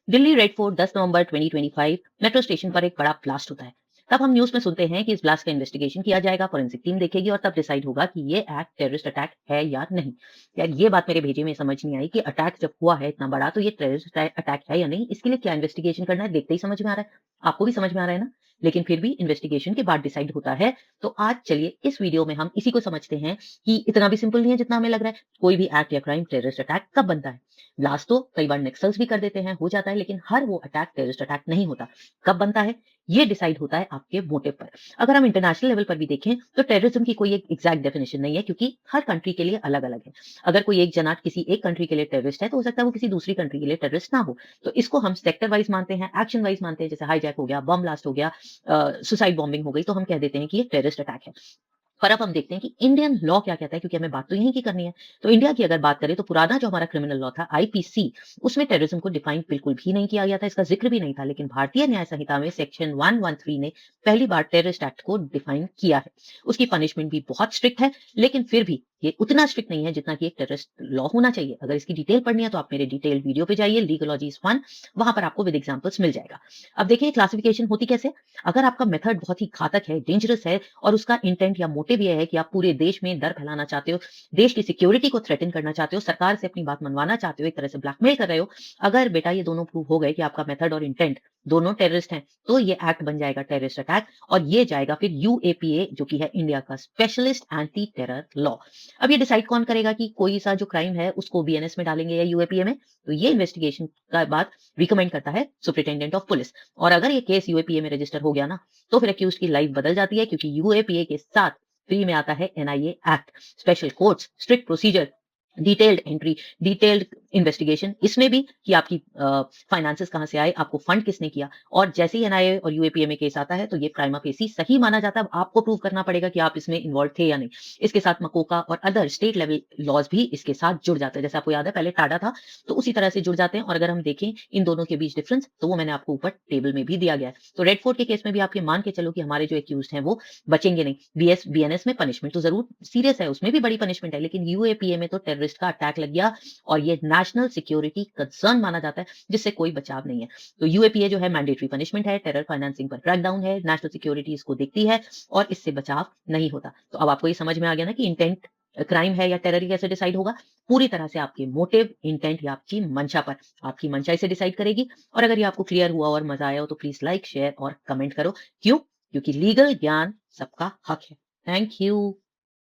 Delhi red fort 10 नवंबर 2025 metro station पर एक बड़ा ब्लास्ट होता है। तब हम न्यूज में सुनते हैं कि इस ब्लास्ट का इन्वेस्टिगेशन किया जाएगा, फोरेंसिक टीम देखेगी और तब डिसाइड होगा कि ये एक्ट टेररिस्ट अटैक है या नहीं। यार ये बात मेरे भेजे में समझ नहीं आई कि अटैक जब हुआ है इतना बड़ा तो ये टेररिस्ट अटैक है या नहीं। इसके लिए क्या इन्वेस्टिगेशन करना है देखते ही समझ में आ रहा है। आपको भी समझ में आ रहा है ना। लेकिन फिर भी इन्वेस्टिगेशन के बाद डिसाइड होता है। तो आज चलिए इस वीडियो में हम इसी को समझते हैं कि इतना भी सिंपल नहीं है जितना हमें लग रहा है। कोई भी एक्ट या क्राइम टेररिस्ट अटैक कब बनता है। ब्लास्ट तो कई बार नक्सल्स भी कर देते हैं, हो जाता है, लेकिन हर वो अटैक टेररिस्ट अटैक नहीं होता। कब बनता है ये डिसाइड होता है आपके मोटिव पर। अगर हम इंटरनेशनल लेवल पर भी देखें तो टेररिज्म की कोई एक एग्जैक्ट डेफिनेशन नहीं है, क्योंकि हर कंट्री के लिए अलग अलग है। अगर कोई एक जना किसी एक कंट्री के लिए टेररिस्ट है तो हो सकता है वो किसी दूसरी कंट्री के लिए टेररिस्ट ना हो। तो इसको हम सेक्टर वाइज मानते हैं, एक्शन वाइज मानते हैं। जैसे हाईजैक हो गया, बम ब्लास्ट हो गया, सुसाइड बॉम्बिंग हो गई, तो हम कह देते हैं कि ये टेररिस्ट अटैक है। पर अब हम देखते हैं कि इंडियन लॉ क्या कहता है, क्योंकि हमें बात तो यहीं की करनी है। तो इंडिया की अगर बात करें तो पुराना जो हमारा क्रिमिनल लॉ था आईपीसी, उसमें टेररिज्म को डिफाइन बिल्कुल भी नहीं किया गया था, इसका जिक्र भी नहीं था। लेकिन भारतीय न्याय संहिता में सेक्शन 113 ने पहली बार टेररिस्ट एक्ट को डिफाइन किया है। उसकी पनिशमेंट भी बहुत स्ट्रिक्ट है, लेकिन फिर भी ये उतना स्ट्रिक्ट नहीं है जितना कि एक टेररिस्ट लॉ होना चाहिए। अगर इसकी डिटेल पढ़नी है तो आप मेरे डिटेल वीडियो पे जाइए, लीगोलॉजीज 1, वहां पर आपको विद एग्जांपल्स मिल जाएगा। अब देखिए क्लासिफिकेशन होती कैसे। अगर आपका मेथड बहुत ही घातक है, डेंजरस है, और उसका इंटेंट या मोटिव ये है कि आप पूरे देश में डर फैलाना चाहते हो, देश की सिक्योरिटी को थ्रेटन करना चाहते हो, सरकार से अपनी बात मनवाना चाहते हो, एक तरह से ब्लैकमेल कर रहे हो। अगर बेटा ये दोनों प्रूव हो गए कि आपका मेथड और इंटेंट दोनों टेररिस्ट हैं, तो ये एक्ट बन जाएगा टेररिस्ट अटैक, और ये जाएगा फिर यूएपीए, जो कि है इंडिया का स्पेशलिस्ट एंटी टेरर लॉ। अब ये डिसाइड कौन करेगा कि कोई सा जो क्राइम है उसको बीएनएस में डालेंगे या यूएपीए में। तो ये इन्वेस्टिगेशन का बाद रिकमेंड करता है सुप्रिटेंडेंट ऑफ पुलिस। और अगर ये केस यूएपीए में रजिस्टर हो गया ना, तो फिर अक्यूज की लाइफ बदल जाती है, क्योंकि यूएपीए के साथ फ्री में आता है NIA act, special courts, strict procedure, detailed entry, detailed investigation, इसमें भी कि आपकी फाइनेंसेस कहां से आए, आपको फंड किसने किया। और जैसे ही एनआईए और यूएपीए में केस आता है तो ये प्राइमा फेसी सही माना जाता है। अब आपको प्रूव करना पड़ेगा कि आप इसमें इन्वॉल्व थे या नहीं। इसके साथ मकोका और अदर स्टेट लेवल लॉज भी इसके साथ जुड़ जाते हैं। जैसे आपको याद है पहले टाडा था, तो उसी तरह से जुड़ जाते हैं। और अगर हम देखें इन दोनों के बीच डिफरेंस, तो वो मैंने आपको ऊपर टेबल में भी दिया गया है। तो रेड फोर्ट के केस में भी आप ये मान के चलो कि हमारे जो एक्यूज हैं वो बचेंगे नहीं। बीएनएस में पनिशमेंट तो जरूर सीरियस है, उसमें भी बड़ी पनिशमेंट है, लेकिन यूएपीए में तो टेररिस्ट का अटैक लग गया और ये नेशनल सिक्योरिटी कंसर्न माना जाता है, जिससे कोई बचाव नहीं है। तो यूएपीए जो है मैंडेटरी पनिशमेंट है, टेरर फाइनेंसिंग पर क्रैकडाउन है, नेशनल सिक्योरिटी इसको देखती है और इससे बचाव नहीं होता। तो अब आपको ये समझ में आ गया ना कि इंटेंट क्राइम है या टेरर कैसे डिसाइड होगा। पूरी तरह से आपके मोटिव, इंटेंट या आपकी मंशा पर, आपकी मंशा इसे डिसाइड करेगी। और अगर ये आपको क्लियर हुआ और मजा आया हो तो प्लीज लाइक, शेयर और कमेंट करो। क्यों? क्योंकि लीगल ज्ञान सबका हक है। Thank you.